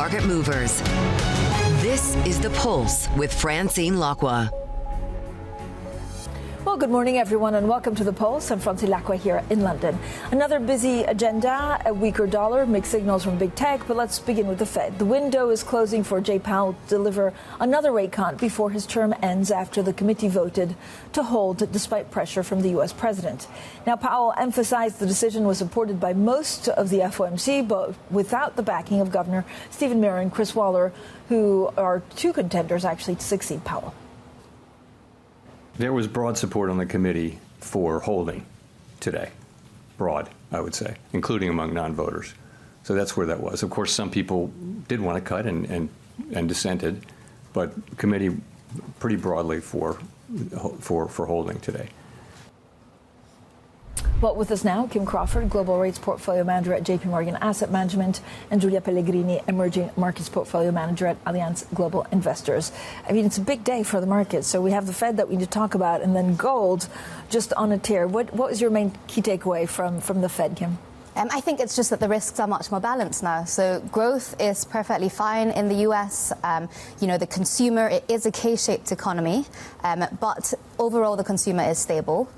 market movers. This is The Pulse with Francine Lacqua. Well, good morning, everyone, and welcome to The Pulse. I'm Francine Lacqua here in London. Another busy agenda, a weaker dollar, mixed signals from big tech, but let's begin with the Fed. The window is closing for Jay Powell to deliver another rate cut before his term ends after the committee voted to hold despite pressure from the U.S. president. Now, Powell emphasized the decision was supported by most of the FOMC, but without the backing of Governor Stephen Miran and Chris Waller, who are two contenders, actually, to succeed Powell. There was broad support on the committee for holding today. Broad, I would say, including among non-voters. So that's where that was. Of course, some people did want to cut and dissented, but committee pretty broadly for holding today. Well, with us now, Kim Crawford, Global Rates Portfolio Manager at JPMorgan Asset Management, and Giulia Pellegrini, Emerging Markets Portfolio Manager at Allianz Global Investors. I mean, it's a big day for the market. So we have the Fed that we need to talk about, and then gold just on a tear. What was your main key takeaway from the Fed, Kim? I think it's just that the risks are much more balanced now. So growth is perfectly fine in the US. The consumer, it is a K-shaped economy, but overall the consumer is stable.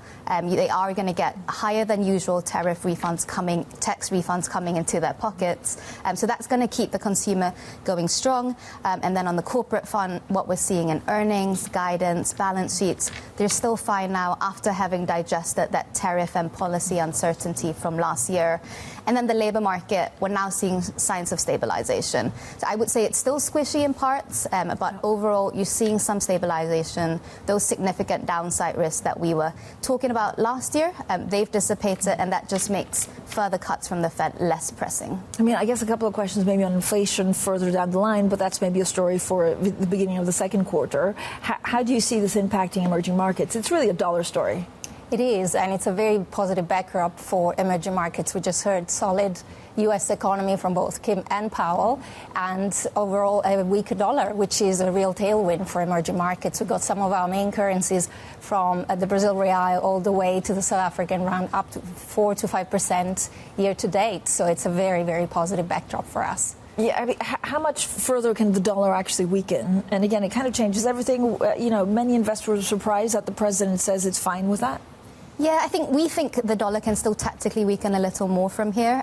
They are going to get higher than usual tax refunds coming into their pockets. So that's going to keep the consumer going strong. And then on the corporate front, what we're seeing in earnings, guidance, balance sheets, they're still fine now after having digested that tariff and policy uncertainty from last year. And then the labor market, we're now seeing signs of stabilization. So I would say it's still squishy in parts, but overall you're seeing some stabilization. Those significant downside risks that we were talking about last year, they've dissipated, and that just makes further cuts from the Fed less pressing. I mean, I guess a couple of questions maybe on inflation further down the line, but that's maybe a story for the beginning of the second quarter. How do you see this impacting emerging markets? It's really a dollar story. It is, and it's a very positive backdrop for emerging markets. We just heard solid U.S. economy from both Kim and Powell, and overall a weaker dollar, which is a real tailwind for emerging markets. We've got some of our main currencies from the Brazil real all the way to the South African rand up to 4 to 5% year to date. So it's a very, very positive backdrop for us. Yeah, I mean, how much further can the dollar actually weaken? And again, it kind of changes everything. Many investors are surprised that the president says it's fine with that. Yeah, we think the dollar can still tactically weaken a little more from here,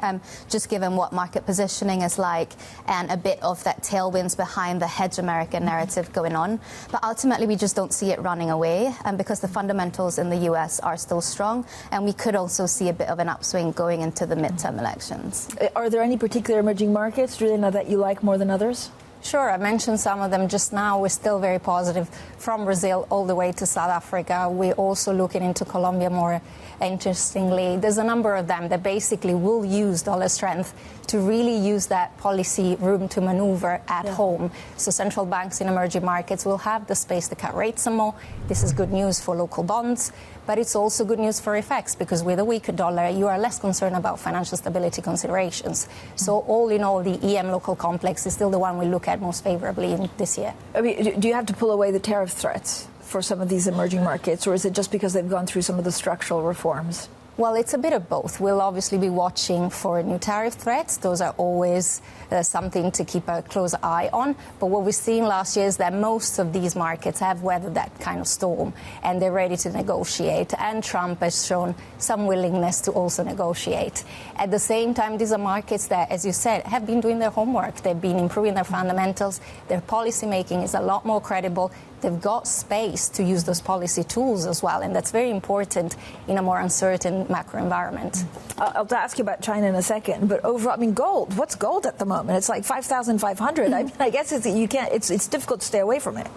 just given what market positioning is like and a bit of that tailwinds behind the hedge American narrative going on. But ultimately, we just don't see it running away because the fundamentals in the U.S. are still strong, and we could also see a bit of an upswing going into the midterm elections. Are there any particular emerging markets, Giulia, that you like more than others? Sure, I mentioned some of them just now. We're still very positive from Brazil all the way to South Africa. We're also looking into Colombia more interestingly. There's a number of them that basically will use dollar strength to really use that policy room to maneuver at home. So central banks in emerging markets will have the space to cut rates some more. This is good news for local bonds. But it's also good news for FX, because with a weaker dollar, you are less concerned about financial stability considerations. So all in all, the EM local complex is still the one we look at most favorably in this year. I mean, do you have to pull away the tariff threats for some of these emerging markets, or is it just because they've gone through some of the structural reforms? Well, it's a bit of both. We'll obviously be watching for new tariff threats. Those are always something to keep a close eye on. But what we've seen last year is that most of these markets have weathered that kind of storm, and they're ready to negotiate. And Trump has shown some willingness to also negotiate. At the same time, these are markets that, as you said, have been doing their homework. They've been improving their fundamentals. Their policy making is a lot more credible. They've got space to use those policy tools as well, and that's very important in a more uncertain macro environment. I'll ask you about China in a second, but overall, I mean, gold. What's gold at the moment? It's like 5,500. I guess it's difficult to stay away from it.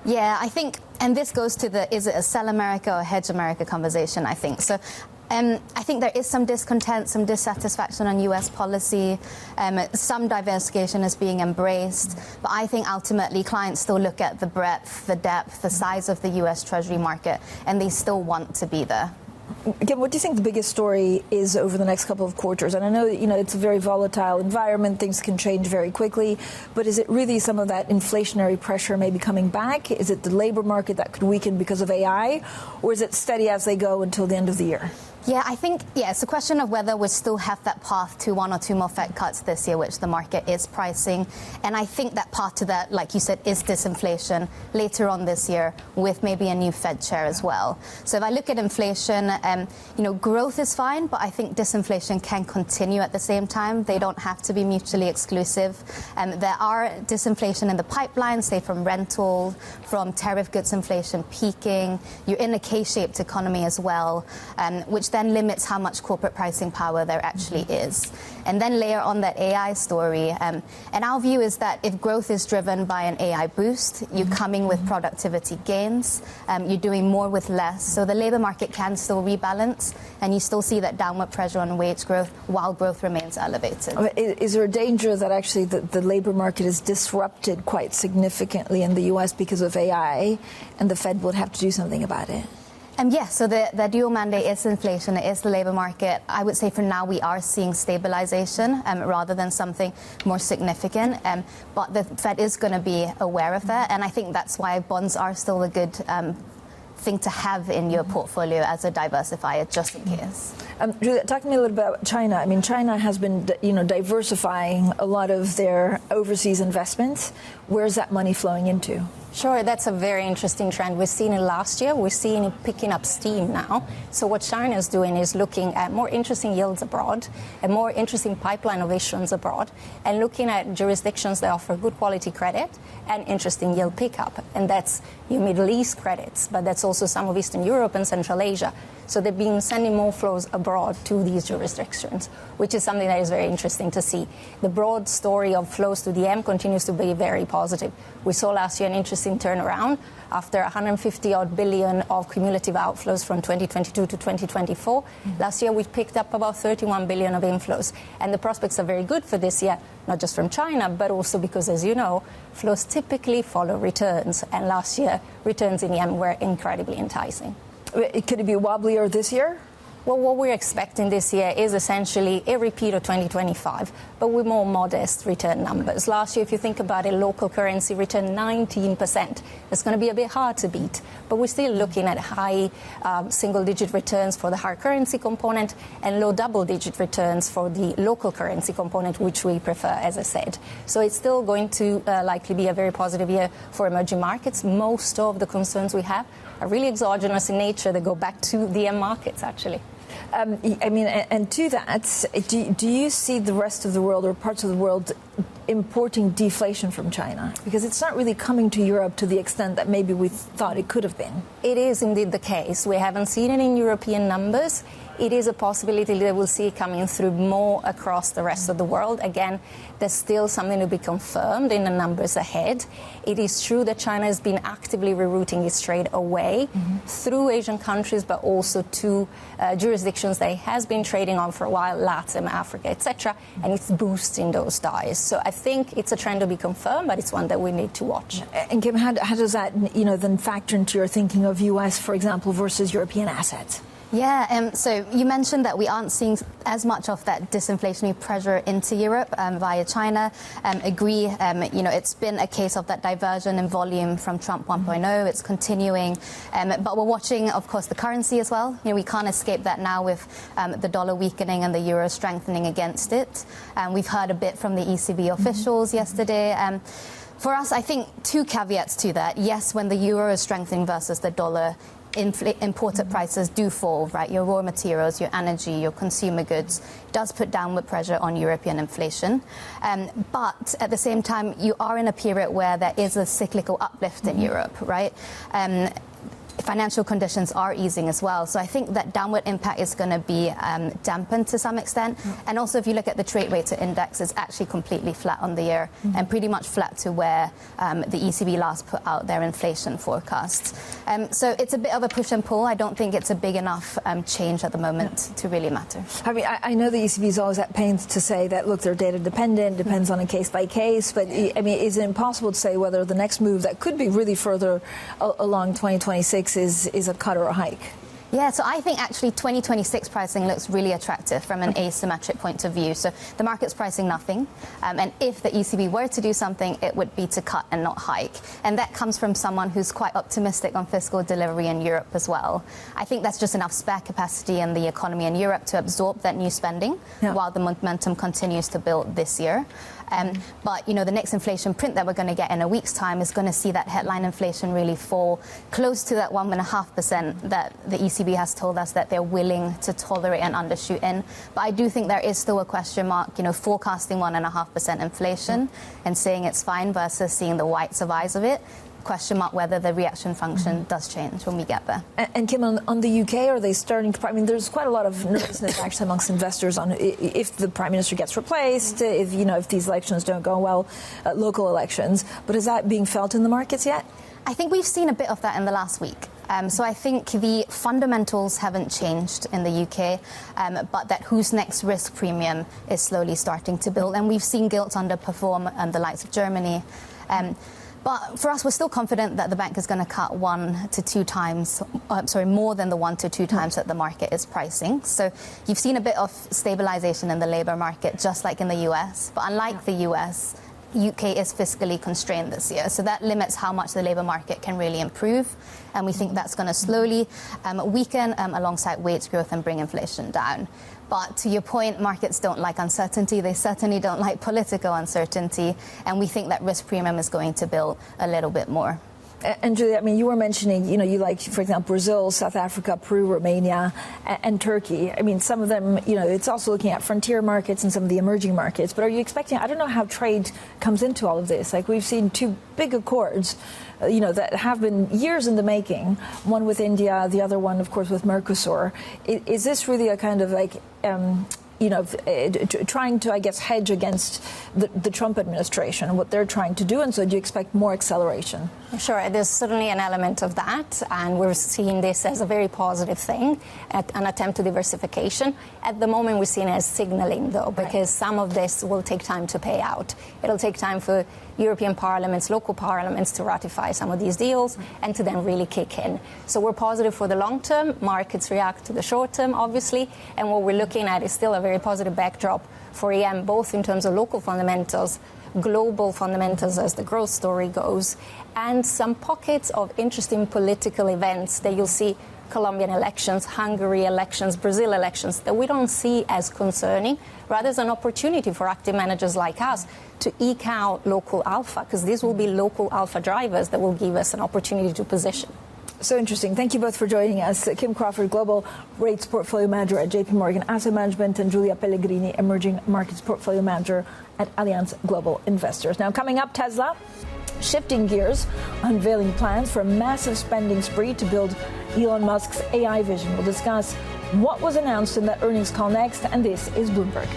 Yeah, I think, and this goes to the is it a sell America or hedge America conversation, I think. So I think there is some discontent, some dissatisfaction on U.S. policy. Some diversification is being embraced. But I think ultimately clients still look at the breadth, the depth, the size of the U.S. Treasury market, and they still want to be there. Again, what do you think the biggest story is over the next couple of quarters? And I know, it's a very volatile environment. Things can change very quickly. But is it really some of that inflationary pressure maybe coming back? Is it the labor market that could weaken because of AI? Or is it steady as they go until the end of the year? Yeah, I think, it's a question of whether we still have that path to one or two more Fed cuts this year, which the market is pricing. And I think that part to that, like you said, is disinflation later on this year with maybe a new Fed chair as well. So if I look at inflation, growth is fine, but I think disinflation can continue at the same time. They don't have to be mutually exclusive. There are disinflation in the pipeline, say from rental, from tariff goods inflation peaking. You're in a K-shaped economy as well, which then limits how much corporate pricing power there actually is. And then layer on that AI story. And our view is that if growth is driven by an AI boost, you're coming with productivity gains, you're doing more with less. So the labor market can still rebalance, and you still see that downward pressure on wage growth while growth remains elevated. Is there a danger that actually the labor market is disrupted quite significantly in the U.S. because of AI, and the Fed would have to do something about it? Yes, so the dual mandate is inflation, it is the labour market. I would say for now we are seeing stabilisation rather than something more significant. But the Fed is going to be aware of that, and I think that's why bonds are still a good thing to have in your portfolio as a diversifier, just in case. Giulia, talk to me a little bit about China. I mean, China has been, diversifying a lot of their overseas investments. Where's that money flowing into? Sure, that's a very interesting trend. We've seen it last year. We're seeing it picking up steam now. So what China is doing is looking at more interesting yields abroad, a more interesting pipeline of issuance abroad, and looking at jurisdictions that offer good quality credit and interesting yield pickup. And that's your Middle East credits, but that's also some of Eastern Europe and Central Asia. So they've been sending more flows abroad to these jurisdictions, which is something that is very interesting to see. The broad story of flows to the M continues to be very positive. We saw last year an interesting turnaround after 150-odd billion of cumulative outflows from 2022 to 2024. Last year, we picked up about 31 billion of inflows. And the prospects are very good for this year, not just from China, but also because, as you know, flows typically follow returns. And last year, returns in the M were incredibly enticing. Could it be wobblier this year? Well, what we're expecting this year is essentially a repeat of 2025, but with more modest return numbers. Last year, if you think about it, local currency returned 19%. It's going to be a bit hard to beat, but we're still looking at high single-digit returns for the hard currency component and low double-digit returns for the local currency component, which we prefer, as I said. So it's still going to likely be a very positive year for emerging markets. Most of the concerns we have are really exogenous in nature. They go back to the M markets, actually. And to that, do you see the rest of the world or parts of the world importing deflation from China? Because it's not really coming to Europe to the extent that maybe we thought it could have been. It is indeed the case. We haven't seen it in European numbers. It is a possibility that we'll see it coming through more across the rest of the world. Again, there's still something to be confirmed in the numbers ahead. It is true that China has been actively rerouting its trade away through Asian countries, but also to jurisdictions that it has been trading on for a while, Latin, Africa, etc., and it's boosting those ties. So I think it's a trend to be confirmed, but it's one that we need to watch. And Kim, how does that, then factor into your thinking of U.S., for example, versus European assets? Yeah, so you mentioned that we aren't seeing as much of that disinflationary pressure into Europe via China. Agree, it's been a case of that diversion in volume from Trump 1.0. It's continuing. But we're watching, of course, the currency as well. We can't escape that now with the dollar weakening and the euro strengthening against it. We've heard a bit from the ECB officials yesterday. For us, I think two caveats to that. Yes, when the euro is strengthening versus the dollar, imported prices do fall, right? Your raw materials, your energy, your consumer goods does put downward pressure on European inflation. But at the same time, you are in a period where there is a cyclical uplift in Europe, right? Financial conditions are easing as well. So I think that downward impact is going to be dampened to some extent. And also, if you look at the trade weighted index, it's actually completely flat on the year and pretty much flat to where the ECB last put out their inflation forecasts. So it's a bit of a push and pull. I don't think it's a big enough change at the moment to really matter. I mean, I know the ECB is always at pains to say that, look, they're data dependent, depends on a case by case. But I mean, is it impossible to say whether the next move that could be really further along 2026 is a cut or a hike? Yeah, so I think actually 2026 pricing looks really attractive from an asymmetric point of view. So the market's pricing nothing. And if the ECB were to do something, it would be to cut and not hike. And that comes from someone who's quite optimistic on fiscal delivery in Europe as well. I think that's just enough spare capacity in the economy in Europe to absorb that new spending while the momentum continues to build this year. But, the next inflation print that we're going to get in a week's time is going to see that headline inflation really fall close to that 1.5% that the ECB has told us that they're willing to tolerate and undershoot in. But I do think there is still a question mark, forecasting 1.5% inflation and saying it's fine versus seeing the whites of eyes of it. Question mark whether the reaction function does change when we get there. And Kim, on the UK, are they starting to... I mean, there's quite a lot of nervousness actually amongst investors on if the Prime Minister gets replaced, if these elections don't go well, local elections. But is that being felt in the markets yet? I think we've seen a bit of that in the last week. So I think the fundamentals haven't changed in the UK, but that who's next risk premium is slowly starting to build. And we've seen gilts underperform the likes of Germany. But for us, we're still confident that the bank is going to cut 1 to 2 times, more than the 1 to 2 times that the market is pricing. So you've seen a bit of stabilization in the labor market, just like in the US. But unlike the US, UK is fiscally constrained this year. So that limits how much the labor market can really improve. And we think that's going to slowly weaken alongside wage growth and bring inflation down. But to your point, markets don't like uncertainty. They certainly don't like political uncertainty. And we think that risk premium is going to build a little bit more. And Giulia, I mean, you were mentioning, you like, for example, Brazil, South Africa, Peru, Romania, and Turkey. I mean, some of them, it's also looking at frontier markets and some of the emerging markets. But are you expecting, I don't know how trade comes into all of this. Like, we've seen 2 big accords, that have been years in the making, one with India, the other one, of course, with Mercosur. Is this really a kind of like... trying to, I guess, hedge against the Trump administration and what they're trying to do? And so do you expect more acceleration? Sure, there's certainly an element of that, and we're seeing this as a very positive thing, an attempt to diversification. At the moment, we're seeing it as signaling, though, because some of this will take time to pay out. It'll take time for European parliaments, local parliaments to ratify some of these deals and to then really kick in. So we're positive for the long term. Markets react to the short term, obviously, and what we're looking at is still a very positive backdrop for EM, both in terms of local fundamentals, global fundamentals as the growth story goes, and some pockets of interesting political events that you'll see: Colombian elections, Hungary elections, Brazil elections, that we don't see as concerning, rather as an opportunity for active managers like us to eke out local alpha, because these will be local alpha drivers that will give us an opportunity to position. So interesting. Thank you both for joining us. Kim Crawford, Global Rates Portfolio Manager at JPMorgan Asset Management, and Giulia Pellegrini, Emerging Markets Portfolio Manager at Allianz Global Investors. Now, coming up, Tesla shifting gears, unveiling plans for a massive spending spree to build Elon Musk's AI vision. We'll discuss what was announced in that earnings call next, and this is Bloomberg.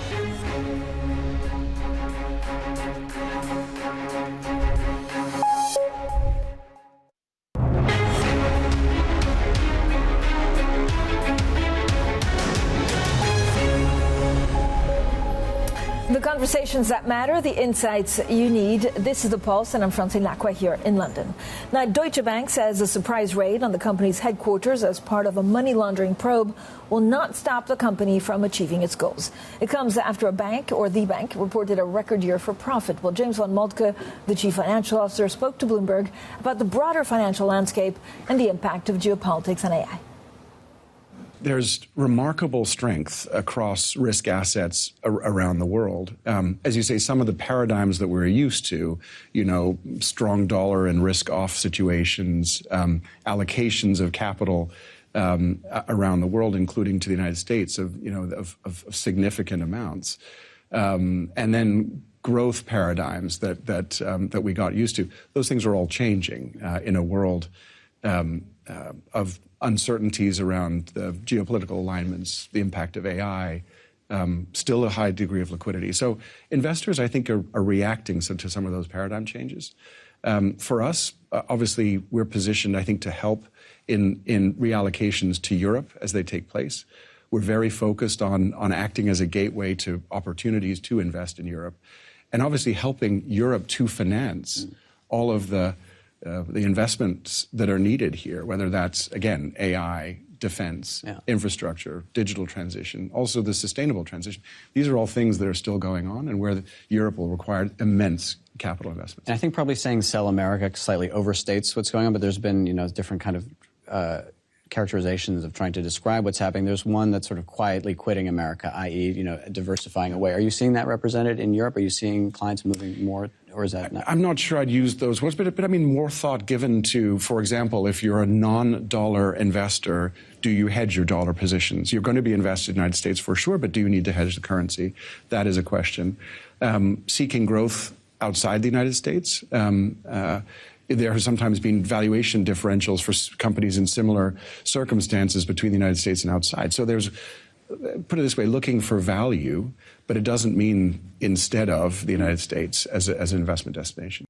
The conversations that matter, the insights you need. This is The Pulse, and I'm Francine Lacqua here in London. Now, Deutsche Bank says a surprise raid on the company's headquarters as part of a money laundering probe will not stop the company from achieving its goals. It comes after a bank, or the bank, reported a record year for profit. Well, James von Moltke, the chief financial officer, spoke to Bloomberg about the broader financial landscape and the impact of geopolitics on AI. There's remarkable strength across risk assets around the world. As you say, some of the paradigms that we're used to, strong dollar and risk-off situations, allocations of capital around the world, including to the United States, of significant amounts, and then growth paradigms that we got used to. Those things are all changing in a world of uncertainties around the geopolitical alignments, the impact of AI, still a high degree of liquidity. So investors, I think, are reacting to some of those paradigm changes. For us, obviously, we're positioned, I think, to help in reallocations to Europe as they take place. We're very focused on acting as a gateway to opportunities to invest in Europe, and obviously helping Europe to finance all of the investments that are needed here, whether that's, again, AI, defense, infrastructure, digital transition, also the sustainable transition. These are all things that are still going on and where Europe will require immense capital investments. And I think probably saying sell America slightly overstates what's going on, but there's been, different kind of characterizations of trying to describe what's happening. There's one that's sort of quietly quitting America, i.e., diversifying away. Are you seeing that represented in Europe? Are you seeing clients moving more, or is that not? I'm not sure I'd use those words, but I mean more thought given to, for example, if you're a non-dollar investor, do you hedge your dollar positions? You're going to be invested in the United States for sure, but do you need to hedge the currency? That is a question. Seeking growth outside the United States. There has sometimes been valuation differentials for companies in similar circumstances between the United States and outside. So there's, put it this way, looking for value, but it doesn't mean instead of the United States as an investment destination.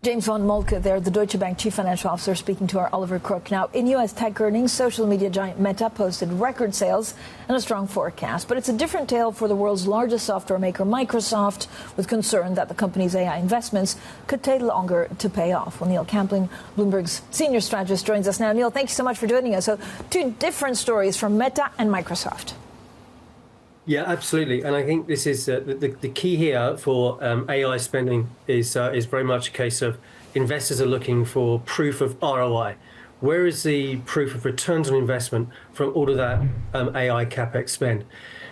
James von Moltke there, the Deutsche Bank Chief Financial Officer, speaking to our Oliver Crook. Now, in U.S. tech earnings, social media giant Meta posted record sales and a strong forecast. But it's a different tale for the world's largest software maker, Microsoft, with concern that the company's AI investments could take longer to pay off. Well, Neil Campling, Bloomberg's senior strategist, joins us now. Neil, thank you so much for joining us. So, two different stories from Meta and Microsoft. Yeah, absolutely. And I think this is the key here for AI spending is very much a case of investors are looking for proof of ROI. Where is the proof of returns on investment from all of that AI CapEx spend?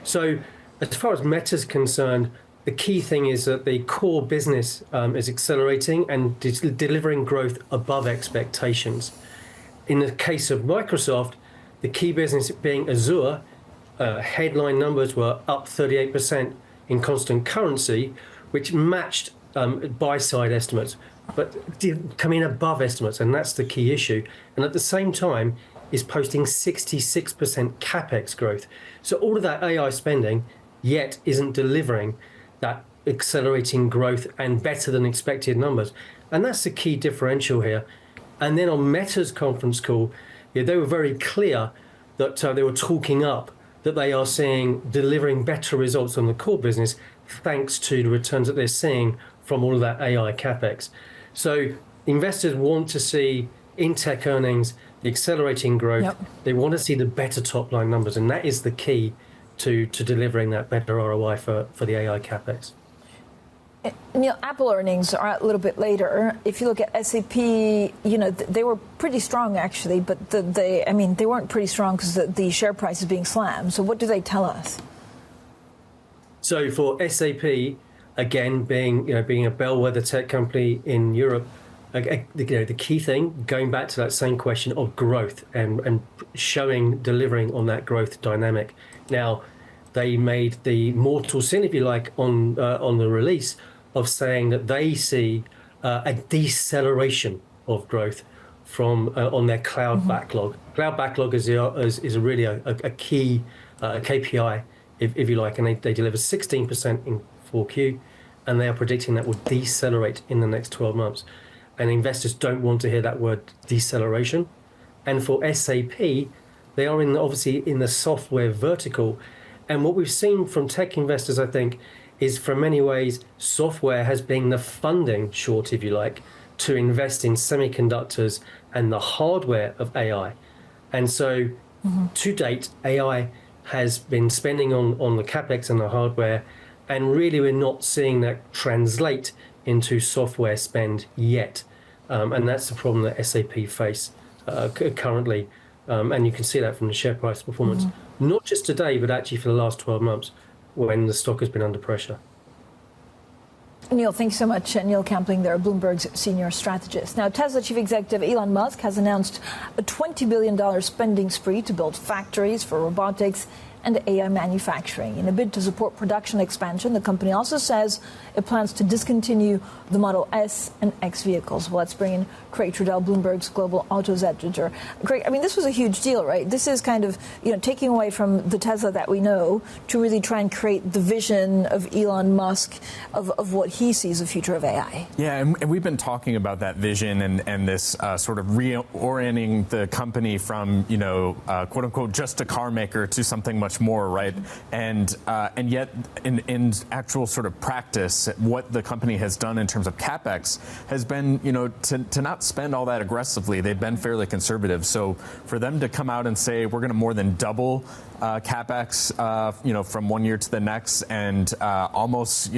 So as far as Meta's concerned, the key thing is that the core business is accelerating and delivering growth above expectations. In the case of Microsoft, the key business being Azure, headline numbers were up 38% in constant currency, which matched buy-side estimates, but did come in above estimates, and that's the key issue. And at the same time, is posting 66% CapEx growth. So all of that AI spending yet isn't delivering that accelerating growth and better than expected numbers. And that's the key differential here. And then on Meta's conference call, they were very clear that they were talking up that they are seeing delivering better results on the core business thanks to the returns that they're seeing from all of that AI CapEx. So investors want to see in tech earnings the accelerating growth. Yep. They want to see the better top line numbers, and that is the key to delivering that better ROI for the AI CapEx. Neil, Apple earnings are out a little bit later. If you look at SAP, they were pretty strong actually, but they weren't pretty strong because the share price is being slammed. So what do they tell us? So for SAP, again, being a bellwether tech company in Europe, the key thing, going back to that same question of growth and delivering on that growth dynamic. Now, they made the mortal sin, if you like, on the release of saying that they see a deceleration of growth from on their cloud backlog. Cloud backlog is really a key KPI, if you like, and they deliver 16% in 4Q, and they are predicting that will decelerate in the next 12 months. And investors don't want to hear that word deceleration. And for SAP, they are obviously in the software vertical. And what we've seen from tech investors, I think, is for many ways, software has been the funding short, if you like, to invest in semiconductors and the hardware of AI. And so to date, AI has been spending on the CapEx and the hardware, and really we're not seeing that translate into software spend yet. And that's the problem that SAP face currently. And you can see that from the share price performance, not just today, but actually for the last 12 months when the stock has been under pressure. Neil, thanks so much. Neil Campling there, Bloomberg's senior strategist. Now, Tesla chief executive Elon Musk has announced a $20 billion spending spree to build factories for robotics and AI manufacturing. In a bid to support production expansion, the company also says it plans to discontinue the Model S and X vehicles. Well, let's bring in Craig Trudell, Bloomberg's global autos editor. Craig, this was a huge deal, right? This is kind of, taking away from the Tesla that we know to really try and create the vision of Elon Musk of what he sees the future of AI. Yeah, and we've been talking about that vision and this sort of reorienting the company from, quote unquote, just a car maker to something much much more, right? And yet, in actual sort of practice, what the company has done in terms of capex has been, to not spend all that aggressively. They've been fairly conservative. So for them to come out and say we're going to more than double capex, from one year to the next, and almost,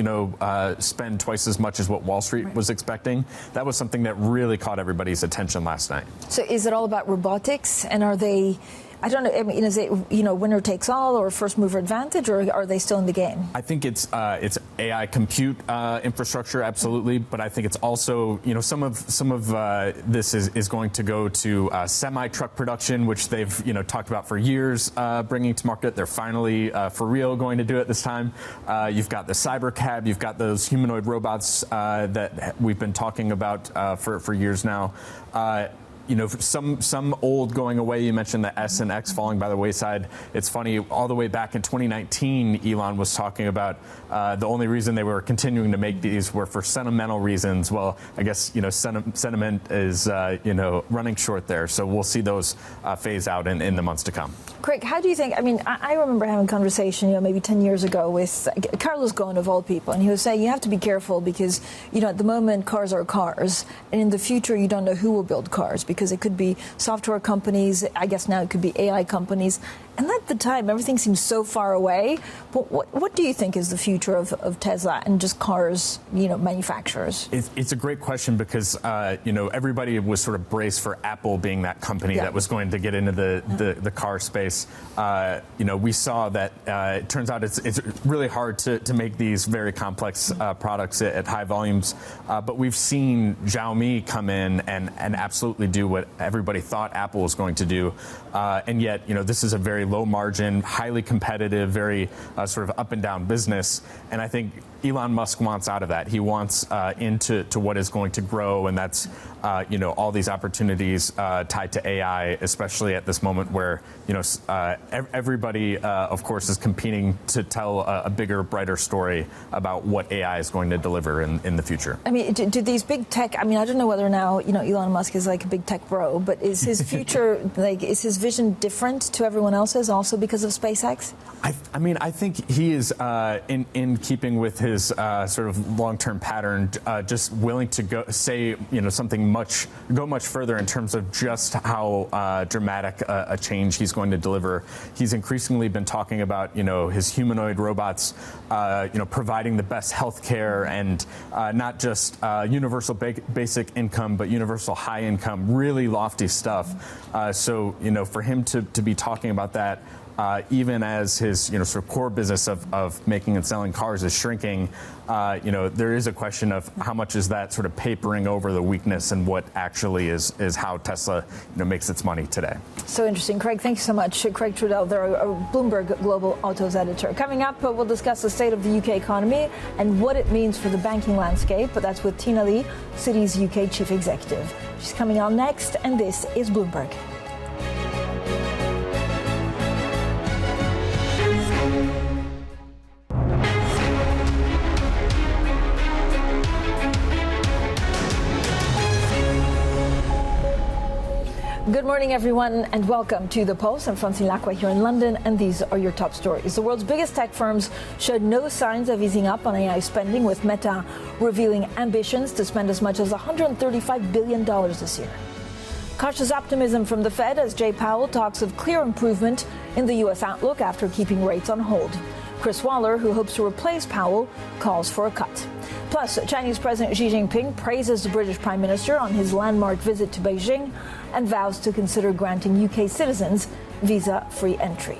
spend twice as much as what Wall Street was expecting, that was something that really caught everybody's attention last night. So is it all about robotics, and are they? I don't know. I mean, is it winner takes all or first mover advantage, or are they still in the game? I think it's AI compute infrastructure, absolutely, but I think it's also some of this is going to go to semi truck production, which they've talked about for years bringing to market. They're finally for real going to do it this time. You've got the cyber cab, you've got those humanoid robots that we've been talking about for years now. Some old going away. You mentioned the S and X falling by the wayside. It's funny, all the way back in 2019, Elon was talking about the only reason they were continuing to make these were for sentimental reasons. Well, I guess, sentiment is, running short there. So we'll see those phase out in the months to come. Craig, how do you think, I remember having a conversation, maybe 10 years ago with Carlos Ghosn, of all people, and he was saying you have to be careful because, at the moment, cars are cars, and in the future, you don't know who will build cars, because it could be software companies, I guess now it could be AI companies. And at the time, everything seems so far away. But what do you think is the future of Tesla and just cars, manufacturers? It's a great question because, everybody was sort of braced for Apple being that company that was going to get into the car space. We saw that it turns out it's really hard to make these very complex products at high volumes. But we've seen Xiaomi come in and absolutely do what everybody thought Apple was going to do. And yet, this is a very low margin, highly competitive, very sort of up and down business. And I think Elon Musk wants out of that. He wants into what is going to grow, and that's all these opportunities tied to AI, especially at this moment where everybody, of course, is competing to tell a bigger, brighter story about what AI is going to deliver in the future. Do these big tech? I don't know whether now Elon Musk is like a big tech bro, but is his future is his vision different to everyone else's also because of SpaceX? I think he is in keeping with his sort of long-term pattern, just willing to go much further in terms of just how dramatic a change he's going to deliver. He's increasingly been talking about his humanoid robots, providing the best health care and not just universal basic income, but universal high income, really lofty stuff. So for him to be talking about that. Even as his sort of core business of making and selling cars is shrinking, there is a question of how much is that sort of papering over the weakness and what actually is how Tesla makes its money today. So interesting. Craig, thank you so much. Craig Trudell, they're a Bloomberg Global Autos editor. Coming up, we'll discuss the state of the UK economy and what it means for the banking landscape. But that's with Tiina Lee, Citi's UK chief executive. She's coming on next, and this is Bloomberg. Good morning, everyone, and welcome to The Pulse. I'm Francine Lacqua here in London, and these are your top stories. The world's biggest tech firms showed no signs of easing up on AI spending, with Meta revealing ambitions to spend as much as $135 billion this year. Cautious optimism from the Fed as Jay Powell talks of clear improvement in the U.S. outlook after keeping rates on hold. Chris Waller, who hopes to replace Powell, calls for a cut. Plus, Chinese President Xi Jinping praises the British Prime Minister on his landmark visit to Beijing and vows to consider granting UK citizens visa-free entry.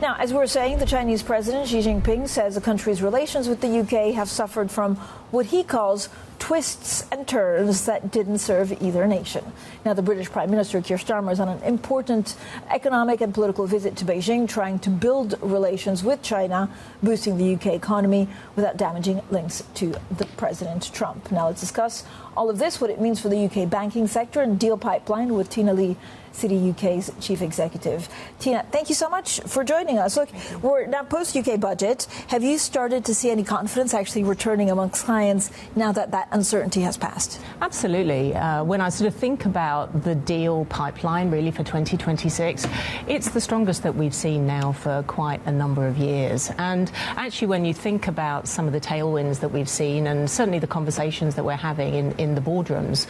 Now, as we were saying, the Chinese President Xi Jinping says the country's relations with the UK have suffered from what he calls twists and turns that didn't serve either nation. Now, the British Prime Minister, Keir Starmer, is on an important economic and political visit to Beijing, trying to build relations with China, boosting the UK economy without damaging links to the President Trump. Now, let's discuss all of this, what it means for the UK banking sector and deal pipeline with Tiina Lee Citi UK's chief executive. Tiina, thank you so much for joining us. Look, we're now post-UK budget. Have you started to see any confidence actually returning amongst clients now that that uncertainty has passed? Absolutely. When I sort of think about the deal pipeline really for 2026, it's the strongest that we've seen now for quite a number of years. And actually, when you think about some of the tailwinds that we've seen, and certainly the conversations that we're having in the boardrooms,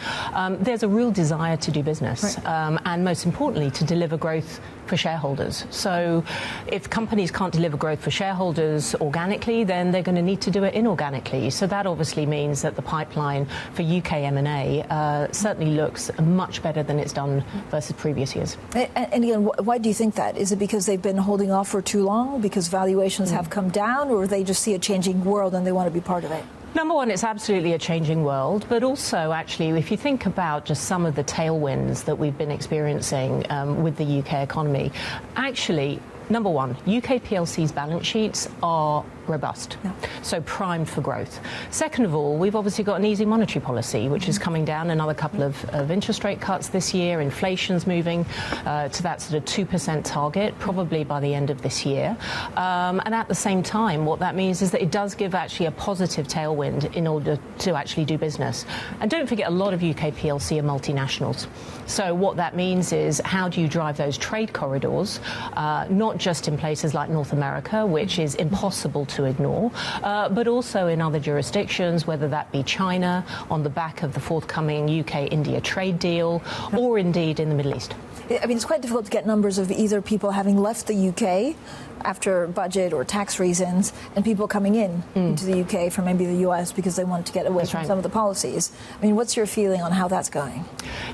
there's a real desire to do business, right. And most importantly, to deliver growth for shareholders. So if companies can't deliver growth for shareholders organically, then they're going to need to do it inorganically. So that obviously means that the pipeline for UK M&A certainly looks much better than it's done versus previous years. And again, why do you think that? Is it because they've been holding off for too long, because valuations have come down, or they just see a changing world and they want to be part of it? Number one, it's absolutely a changing world, but also, actually, if you think about just some of the tailwinds that we've been experiencing with the UK economy, actually, number one, UK PLC's balance sheets are robust, so primed for growth. Second of all, we've obviously got an easy monetary policy, which is coming down, another couple of interest rate cuts this year. Inflation's moving to that sort of 2% target, probably by the end of this year. And at the same time, what that means is that it does give actually a positive tailwind in order to actually do business. And don't forget, a lot of UK PLC are multinationals. So what that means is, how do you drive those trade corridors, not just in places like North America, which is impossible to ignore, but also in other jurisdictions, whether that be China on the back of the forthcoming UK-India trade deal, or indeed in the Middle East. I mean, it's quite difficult to get numbers of either people having left the UK after budget or tax reasons, and people coming into the UK from maybe the US because they want to get away from some of the policies. I mean, what's your feeling on how that's going?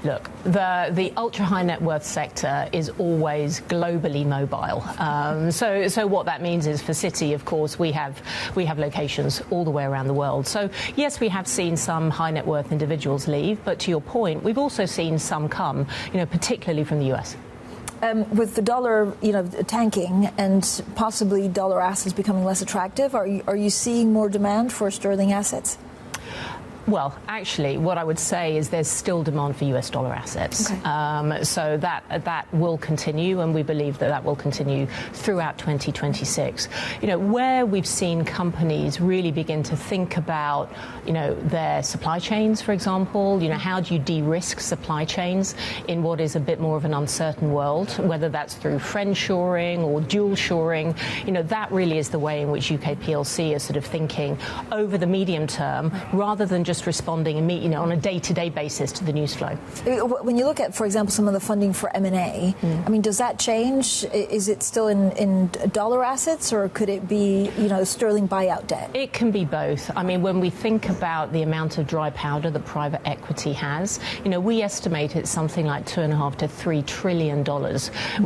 Look, the ultra-high net worth sector is always globally mobile. So what that means is, for Citi, of course, we have locations all the way around the world. So yes, we have seen some high net worth individuals leave, but to your point, we've also seen some come, particularly from the US. With the dollar, tanking and possibly dollar assets becoming less attractive, are you seeing more demand for sterling assets? Well, actually, what I would say is there's still demand for US dollar assets. Okay. So that will continue, and we believe that will continue throughout 2026. Where we've seen companies really begin to think about, their supply chains, for example, how do you de-risk supply chains in what is a bit more of an uncertain world, whether that's through friend-shoring or dual-shoring, that really is the way in which UK PLC is sort of thinking over the medium term, rather than just responding on a day-to-day basis to the news flow. When you look at, for example, some of the funding for M&A, I mean, does that change? Is it still in dollar assets, or could it be, sterling buyout debt? It can be both. I mean, when we think about the amount of dry powder that private equity has, we estimate it's something like $2.5 to $3 trillion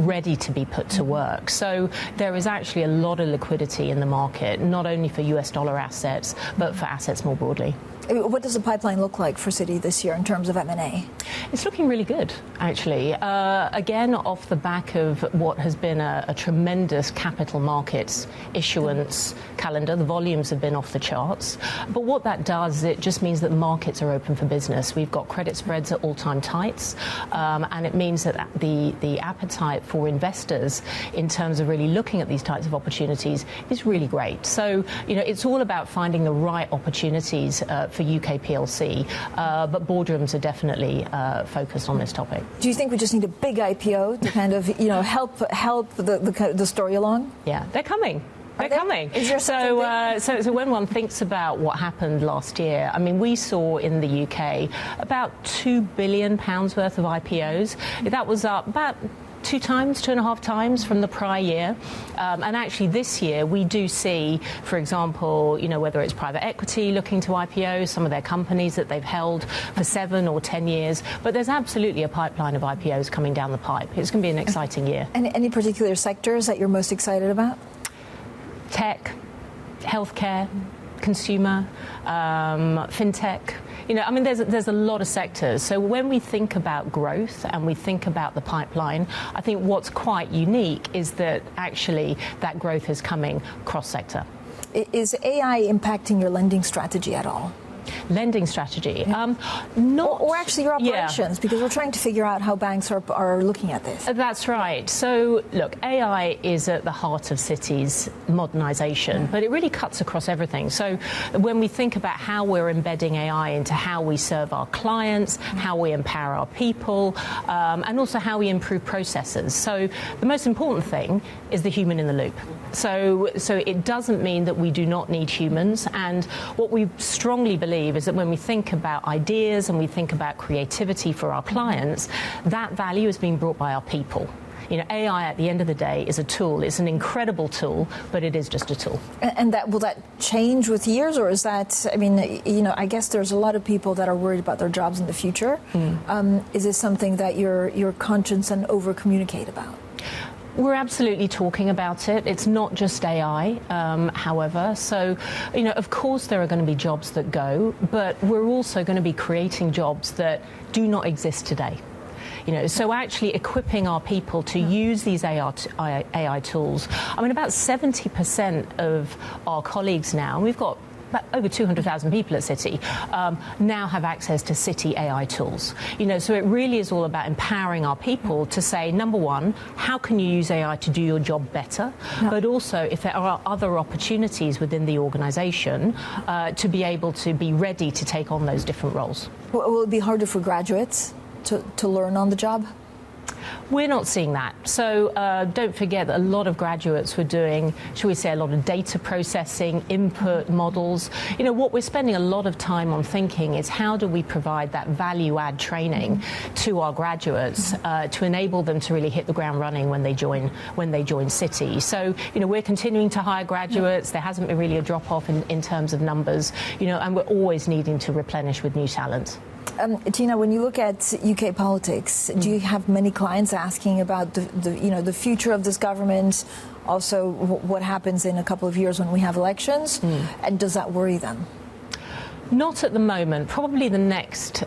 ready to be put to work. So there is actually a lot of liquidity in the market, not only for US dollar assets, but for assets more broadly. What does the pipeline look like for Citi this year in terms of M&A? It's looking really good, actually. Again, off the back of what has been a tremendous capital markets issuance calendar. The volumes have been off the charts. But what that does is it just means that the markets are open for business. We've got credit spreads at all-time tights, and it means that the appetite for investors in terms of really looking at these types of opportunities is really great. So, it's all about finding the right opportunities for UK PLC, but boardrooms are definitely focused on this topic. Do you think we just need a big IPO to kind of, help the story along? Yeah, they're coming. They're coming. So when one thinks about what happened last year, I mean, we saw in the UK about £2 billion worth of IPOs. That was up about 2.5 times from the prior year. And actually this year we do see, for example, whether it's private equity looking to IPO, some of their companies that they've held for 7 or 10 years. But there's absolutely a pipeline of IPOs coming down the pipe. It's going to be an exciting year. Any particular sectors that you're most excited about? Tech, healthcare, consumer, fintech. There's a lot of sectors. So when we think about growth and we think about the pipeline, I think what's quite unique is that actually that growth is coming cross-sector. Is AI impacting your lending strategy at all? lending strategy. Or actually your operations, because we're trying to figure out how banks are looking at this. That's right. So, look, AI is at the heart of Citi's modernisation, but it really cuts across everything. So when we think about how we're embedding AI into how we serve our clients, how we empower our people, and also how we improve processes. So the most important thing is the human in the loop. So it doesn't mean that we do not need humans. And what we strongly believe is that when we think about ideas and we think about creativity for our clients, that value is being brought by our people. You know, AI at the end of the day is a tool. It's an incredible tool, but it is just a tool. And will that change with years, or is that, I mean, you know, I guess there's a lot of people that are worried about their jobs in the future. Is this something that you're conscious and over-communicate about? We're absolutely talking about it. It's not just AI, however. So, you know, of course there are going to be jobs that go, but we're also going to be creating jobs that do not exist today. You know, so actually equipping our people to use these AI tools. I mean, about 70% of our colleagues now, and we've got about over 200,000 people at Citi, now have access to Citi AI tools. You know, so it really is all about empowering our people to say, number one, how can you use AI to do your job better? But also, if there are other opportunities within the organisation, to be able to be ready to take on those different roles. Will it be harder for graduates to learn on the job? We're not seeing that. So don't forget that a lot of graduates were doing, shall we say, a lot of data processing, input models. You know, what we're spending a lot of time on thinking is how do we provide that value-add training to our graduates to enable them to really hit the ground running when they join Citi. So, you know, we're continuing to hire graduates. There hasn't been really a drop-off in terms of numbers, you know, and we're always needing to replenish with new talent. Tiina, when you look at UK politics, do you have many clients asking about the future of this government, also what happens in a couple of years when we have elections, and does that worry them? Not at the moment. Probably the next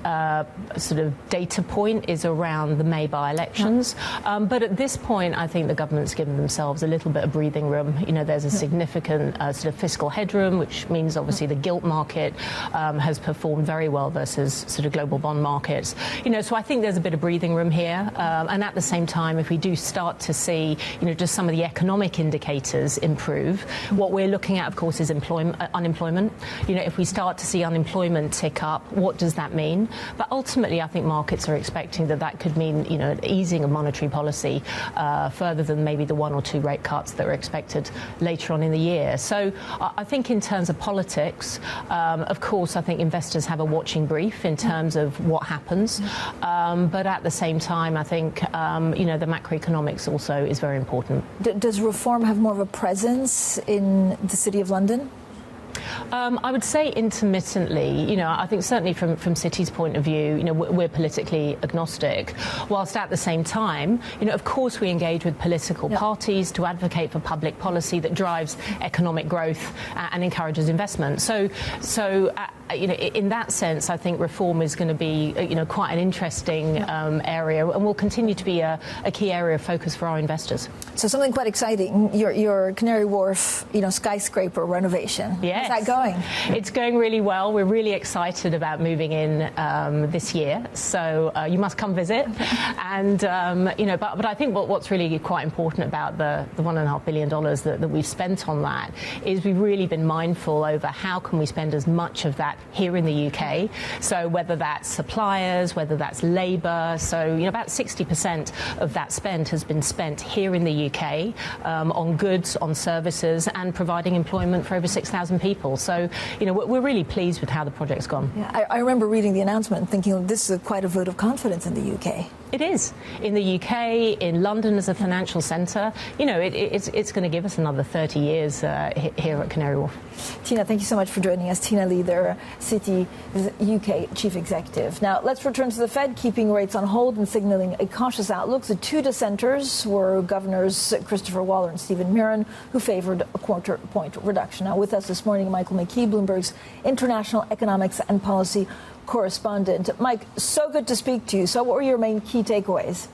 sort of data point is around the May by-elections. But at this point, I think the government's given themselves a little bit of breathing room. You know, there's a significant sort of fiscal headroom, which means obviously the gilt market has performed very well versus sort of global bond markets. You know, so I think there's a bit of breathing room here. And at the same time, if we do start to see, you know, just some of the economic indicators improve, what we're looking at, of course, is unemployment. You know, if we start to see unemployment tick up, what does that mean? But ultimately, I think markets are expecting that could mean, you know, an easing of monetary policy further than maybe the 1 or 2 rate cuts that are expected later on in the year. So I think in terms of politics, of course, I think investors have a watching brief in terms of what happens. But at the same time, I think, you know, the macroeconomics also is very important. Does reform have more of a presence in the City of London? I would say intermittently. You know, I think certainly from Citi's point of view, you know, we're politically agnostic, whilst at the same time, you know, of course we engage with political parties to advocate for public policy that drives economic growth and encourages investment. So you know, in that sense, I think reform is going to be, you know, quite an interesting area, and will continue to be a key area of focus for our investors. So something quite exciting, your Canary Wharf, you know, skyscraper renovation. Yes. How's that going? It's going really well. We're really excited about moving in this year, so you must come visit. And you know, but I think what's really quite important about the $1.5 billion that we've spent on that is we've really been mindful over how can we spend as much of that here in the UK. So whether that's suppliers, whether that's labour, so, you know, about 60% of that spend has been spent here in the UK on goods, on services, and providing employment for over 6,000 people. So, you know, we're really pleased with how the project's gone. Yeah, I remember reading the announcement and thinking, this is quite a vote of confidence in the UK. It is. In the UK, in London as a financial centre, you know, it's going to give us another 30 years here at Canary Wharf. Tiina, thank you so much for joining us. Tiina Lee, their Citi UK Chief Executive. Now, let's return to the Fed, keeping rates on hold and signalling a cautious outlook. The two dissenters were Governors Christopher Waller and Stephen Miran, who favoured a quarter-point reduction. Now, with us this morning, Michael McKee, Bloomberg's international economics and policy correspondent. Mike, so good to speak to you. So what were your main key takeaways?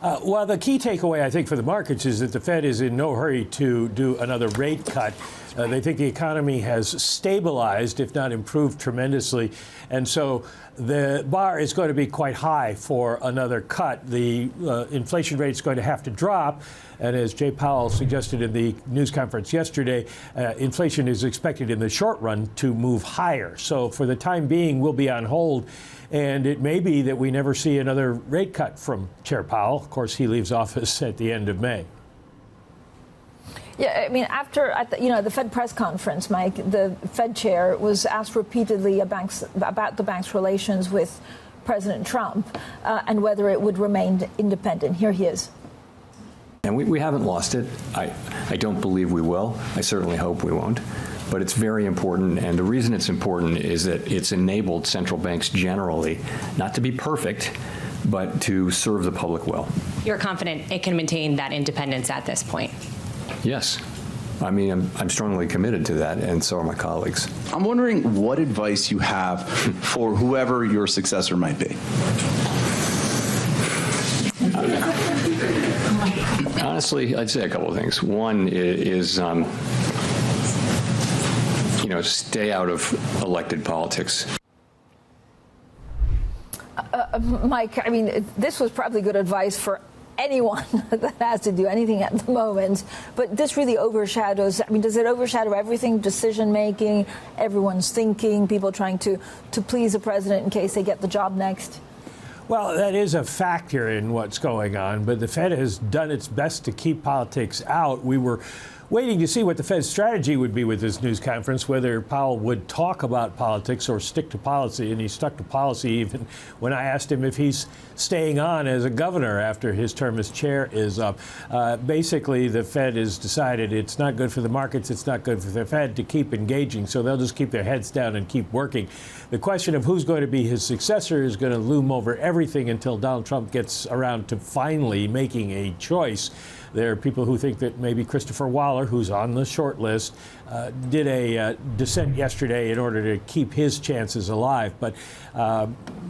Well, the key takeaway, I think, for the markets is that the Fed is in no hurry to do another rate cut. They think the economy has stabilized, if not improved tremendously. And so the bar is going to be quite high for another cut. The inflation rate is going to have to drop. And as Jay Powell suggested in the news conference yesterday, inflation is expected in the short run to move higher. So for the time being, we'll be on hold. And it may be that we never see another rate cut from Chair Powell. Of course, he leaves office at the end of May. Yeah, I mean, at the Fed press conference, Mike, the Fed chair was asked repeatedly about the bank's relations with President Trump and whether it would remain independent. Here he is. And we haven't lost it. I don't believe we will. I certainly hope we won't. But it's very important, and the reason it's important is that it's enabled central banks generally not to be perfect, but to serve the public well. You're confident it can maintain that independence at this point? Yes. I mean, I'm strongly committed to that, and so are my colleagues. I'm wondering what advice you have for whoever your successor might be. Honestly, I'd say a couple of things. One is stay out of elected politics. Mike, I mean, this was probably good advice for anyone that has to do anything at the moment. But this really overshadows, I mean, does it overshadow everything? Decision making, everyone's thinking, people trying to please the president in case they get the job next? Well, that is a factor in what's going on, but the Fed has done its best to keep politics out. We were waiting to see what the Fed's strategy would be with this news conference, whether Powell would talk about politics or stick to policy, and he stuck to policy even when I asked him if he's staying on as a governor after his term as chair is up. Basically, the Fed has decided it's not good for the markets, it's not good for the Fed to keep engaging, so they'll just keep their heads down and keep working. The question of who's going to be his successor is going to loom over everything until Donald Trump gets around to finally making a choice. There are people who think that maybe Christopher Waller, who's on the short list, did a dissent yesterday in order to keep his chances alive. But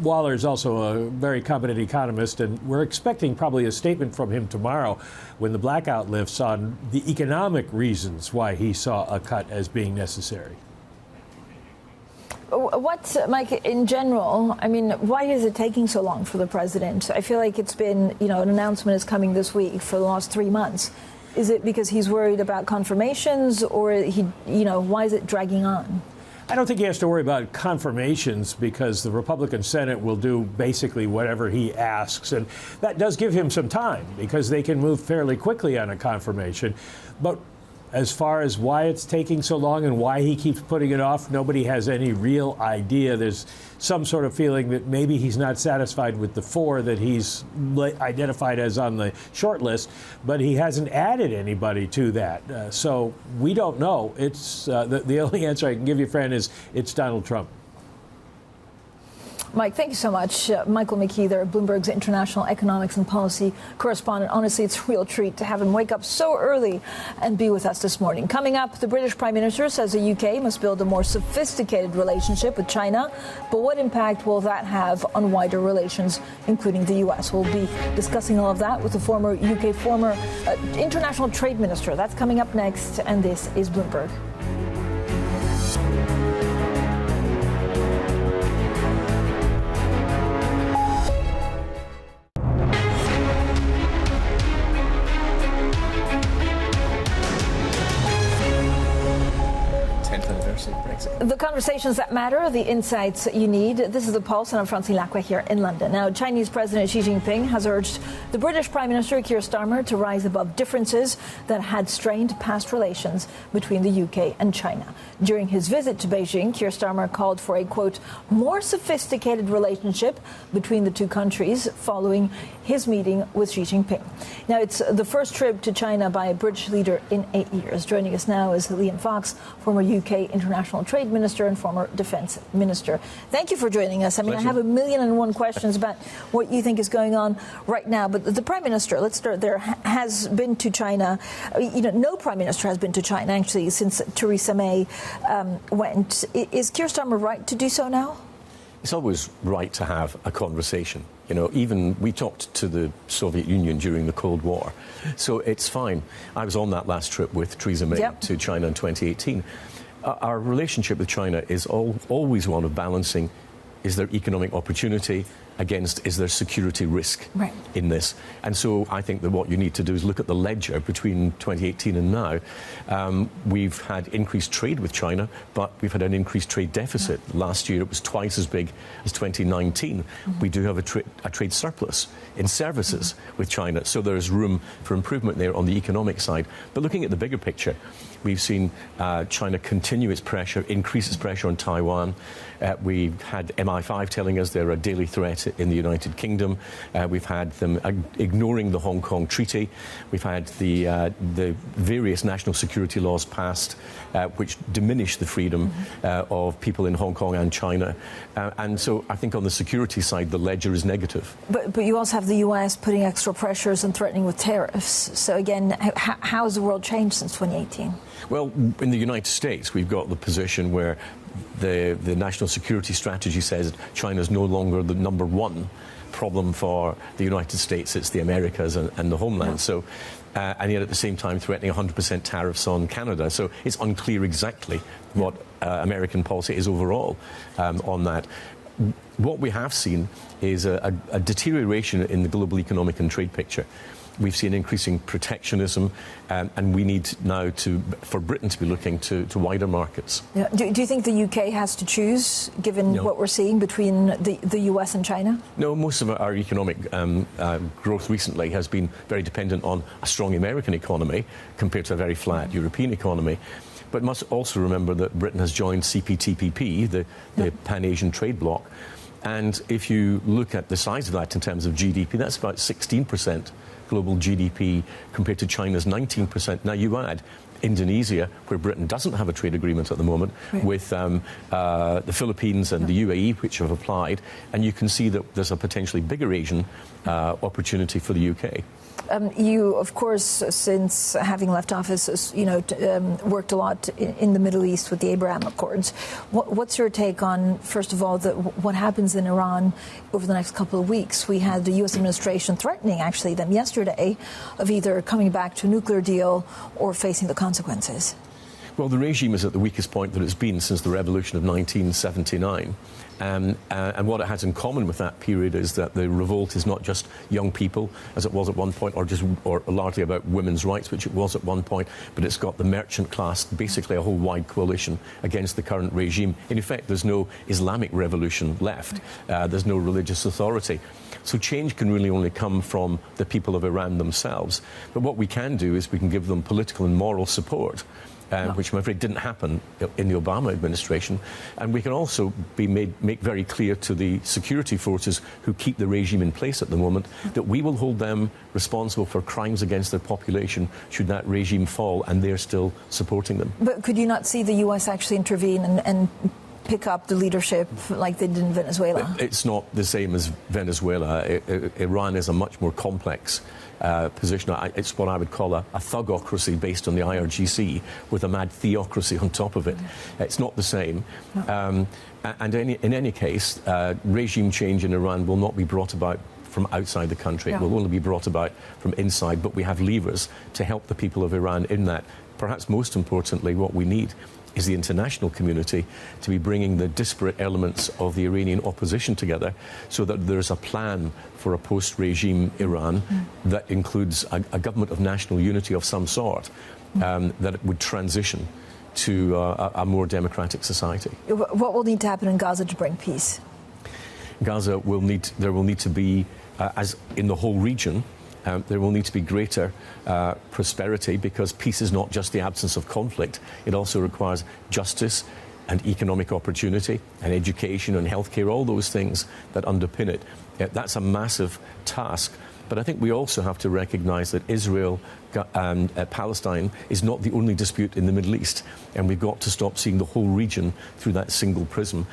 Waller is also a very competent economist, and we're expecting probably a statement from him tomorrow when the blackout lifts on the economic reasons why he saw a cut as being necessary. What, Mike, in general, I mean, why is it taking so long for the president? I feel like it's been, an announcement is coming this week for the last 3 months. Is it because he's worried about confirmations, or why is it dragging on? I don't think he has to worry about confirmations because the Republican Senate will do basically whatever he asks. And that does give him some time because they can move fairly quickly on a confirmation. But as far as why it's taking so long and why he keeps putting it off, nobody has any real idea. There's some sort of feeling that maybe he's not satisfied with the 4 that he's identified as on the short list, but he hasn't added anybody to that. So we don't know. It's the only answer I can give you, friend, is it's Donald Trump. Mike, thank you so much. Michael McKeither, Bloomberg's international economics and policy correspondent. Honestly, it's a real treat to have him wake up so early and be with us this morning. Coming up, the British Prime Minister says the UK must build a more sophisticated relationship with China. But what impact will that have on wider relations, including the U.S.? We'll be discussing all of that with the former international trade minister. That's coming up next. And this is Bloomberg. The conversations that matter, the insights you need. This is The Pulse, and I'm Francine Lacqua here in London. Now, Chinese President Xi Jinping has urged the British Prime Minister Keir Starmer to rise above differences that had strained past relations between the UK and China. During his visit to Beijing, Keir Starmer called for a, quote, more sophisticated relationship between the two countries following his meeting with Xi Jinping. Now, it's the first trip to China by a British leader in 8 years. Joining us now is Liam Fox, former UK International Trade Minister and former Defence Minister. Thank you for joining us. I mean, I have 1,000,001 questions about what you think is going on right now. But the Prime Minister, let's start there, has been to China. No Prime Minister has been to China, actually, since Theresa May went. Is Keir Starmer right to do so now? It's always right to have a conversation. You know, even we talked to the Soviet Union during the Cold War, so it's fine. I was on that last trip with Theresa May to China in 2018. Our relationship with China is always one of balancing, is there economic opportunity against, is there security risk in this? And so I think that what you need to do is look at the ledger between 2018 and now. We've had increased trade with China, but we've had an increased trade deficit. Last year it was twice as big as 2019. We do have a trade surplus in services with China, so there's room for improvement there on the economic side. But looking at the bigger picture, we've seen China continue its pressure, increase its pressure on Taiwan. We've had MI5 telling us they're a daily threat in the United Kingdom. We've had them ignoring the Hong Kong Treaty. We've had the various national security laws passed which diminish the freedom of people in Hong Kong and China. And so I think on the security side, the ledger is negative. But you also have the US putting extra pressures and threatening with tariffs. So again, how has the world changed since 2018? Well, in the United States, we've got the position where the national security strategy says China is no longer the number one problem for the United States. It's the Americas and the homeland. So, and yet at the same time threatening 100% tariffs on Canada. So it's unclear exactly what American policy is overall on that. What we have seen is a deterioration in the global economic and trade picture. We've seen increasing protectionism, and we need now for Britain to be looking to wider markets. Yeah. Do you think the UK has to choose, given what we're seeing between the US and China? No, most of our economic growth recently has been very dependent on a strong American economy compared to a very flat European economy. But must also remember that Britain has joined CPTPP, the Pan-Asian trade bloc. And if you look at the size of that in terms of GDP, that's about 16% global GDP compared to China's 19%. Now you add Indonesia, where Britain doesn't have a trade agreement at the moment, with the Philippines and the UAE, which have applied, and you can see that there's a potentially bigger Asian opportunity for the UK. You, of course, since having left office, worked a lot in the Middle East with the Abraham Accords. What's your take on, first of all, what happens in Iran over the next couple of weeks? We had the U.S. administration threatening, actually, them yesterday of either coming back to a nuclear deal or facing the consequences. Well, the regime is at the weakest point that it's been since the revolution of 1979. And what it has in common with that period is that the revolt is not just young people, as it was at one point, or largely about women's rights, which it was at one point, but it's got the merchant class, basically a whole wide coalition against the current regime. In effect, there's no Islamic revolution left. There's no religious authority. So change can really only come from the people of Iran themselves. But what we can do is we can give them political and moral support, which I'm afraid didn't happen in the Obama administration. And we can also make very clear to the security forces who keep the regime in place at the moment that we will hold them responsible for crimes against their population should that regime fall, and they're still supporting them. But could you not see the U.S. actually intervene and pick up the leadership like they did in Venezuela? It's not the same as Venezuela. Iran is a much more complex position. It's what I would call a thugocracy based on the IRGC with a mad theocracy on top of it. It's not the same. And in any case, regime change in Iran will not be brought about from outside the country. It will only be brought about from inside, but we have levers to help the people of Iran in that. Perhaps most importantly, what we need is the international community to be bringing the disparate elements of the Iranian opposition together so that there's a plan for a post-regime Iran that includes a government of national unity of some sort that would transition to a more democratic society. What will need to happen in Gaza to bring peace? Gaza there will need to be, as in the whole region, there will need to be greater prosperity, because peace is not just the absence of conflict. It also requires justice and economic opportunity and education and healthcare, all those things that underpin it. That's a massive task. But I think we also have to recognize that Israel and Palestine is not the only dispute in the Middle East, and we've got to stop seeing the whole region through that single prism.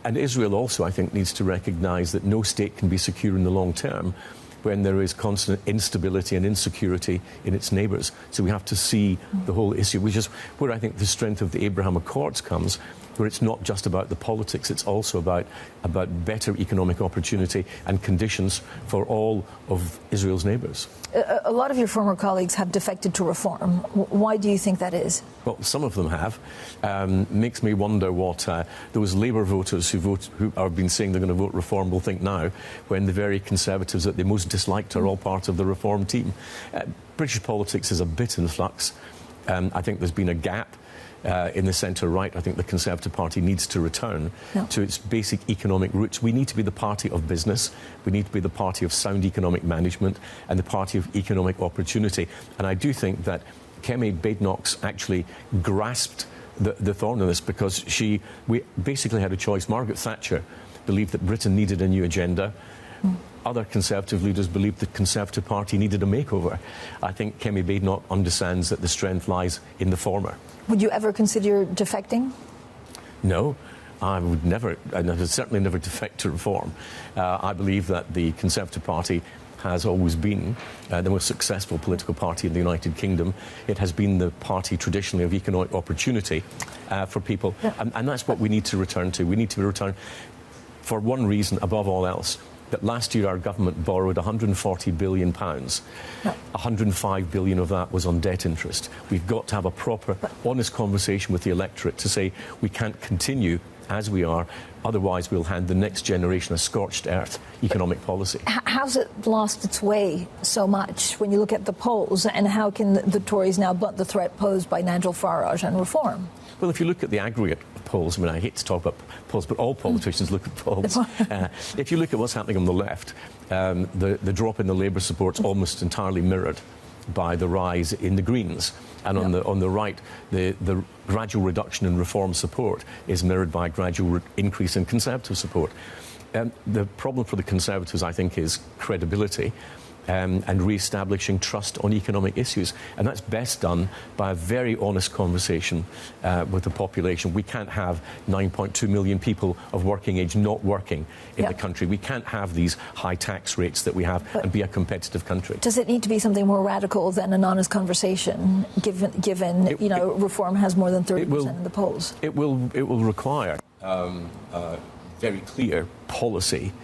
And Israel also, I think, needs to recognize that no state can be secure in the long term when there is constant instability and insecurity in its neighbours. So we have to see the whole issue, which is where I think the strength of the Abraham Accords comes, where it's not just about the politics, it's also about better economic opportunity and conditions for all of Israel's neighbours. A lot of your former colleagues have defected to reform. Why do you think that is? Well, some of them have. Makes me wonder what those Labour voters who have been saying they're going to vote reform will think now, when the very Conservatives that they most disliked are all part of the reform team. British politics is a bit in flux. I think there's been a gap in the centre-right. I think the Conservative Party needs to return to its basic economic roots. We need to be the party of business. We need to be the party of sound economic management and the party of economic opportunity. And I do think that Kemi Badenoch's actually grasped the thorn in this, because we basically had a choice. Margaret Thatcher believed that Britain needed a new agenda. Other Conservative leaders believed the Conservative Party needed a makeover. I think Kemi Badenoch understands that the strength lies in the former. Would you ever consider defecting? No, I would never. I would certainly never defect to reform. I believe that the Conservative Party has always been the most successful political party in the United Kingdom. It has been the party traditionally of economic opportunity for people, and that's what we need to return to. We need to return for one reason above all else, that last year our government borrowed £140 billion. 105 billion of that was on debt interest. We've got to have a proper, honest conversation with the electorate to say we can't continue as we are, otherwise we'll hand the next generation a scorched earth economic policy. How's it lost its way so much when you look at the polls, and how can the Tories now blunt the threat posed by Nigel Farage and reform? Well, if you look at the aggregate polls, I mean, I hate to talk about polls, but all politicians look at polls. If you look at what's happening on the left, the drop in the Labour support's almost entirely mirrored by the rise in the Greens. And on the right, the gradual reduction in reform support is mirrored by a gradual increase in Conservative support. The problem for the Conservatives, I think, is credibility. And re-establishing trust on economic issues. And that's best done by a very honest conversation with the population. We can't have 9.2 million people of working age not working in the country. We can't have these high tax rates that we have and be a competitive country. Does it need to be something more radical than an honest conversation, given reform has more than 30% in the polls? It will require very clear policy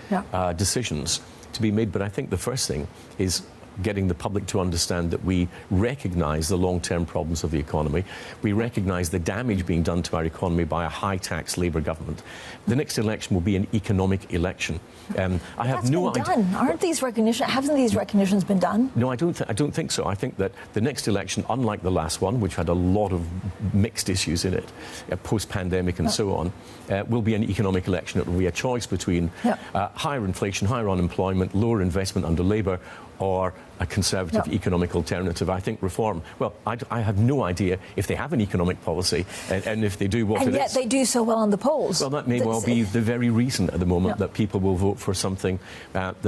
decisions to be made, but I think the first thing is getting the public to understand that we recognise the long-term problems of the economy. We recognise the damage being done to our economy by a high-tax Labour government. The next election will be an economic election. I have no idea. Aren't these recognitions? Haven't these recognitions been done? No, I don't think so. I think that the next election, unlike the last one, which had a lot of mixed issues in it, post-pandemic and so on, will be an economic election. It will be a choice between higher inflation, higher unemployment, lower investment under Labour, or a Conservative economic alternative. I think reform, well, I have no idea if they have an economic policy, and if they do, what it is. And yet they do so well on the polls. Well, that may well be the very reason at the moment that people will vote for something that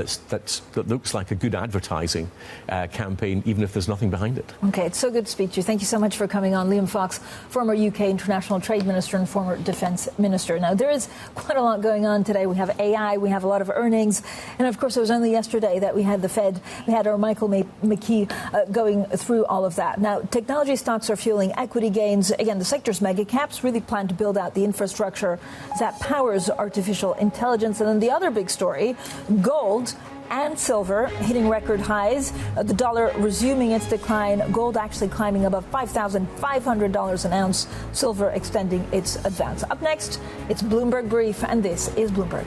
looks like a good advertising campaign, even if there's nothing behind it. OK, it's so good to speak to you. Thank you so much for coming on. Liam Fox, former UK International Trade Minister and former Defence Minister. Now, there is quite a lot going on today. We have AI, we have a lot of earnings, and of course, it was only yesterday that we had the Fed. We had our Michael McKee going through all of that. Now, technology stocks are fueling equity gains. Again, the sector's mega caps really plan to build out the infrastructure that powers artificial intelligence. And then the other big story, gold and silver hitting record highs. The dollar resuming its decline. Gold actually climbing above $5,500 an ounce. Silver extending its advance. Up next, it's Bloomberg Brief, and this is Bloomberg.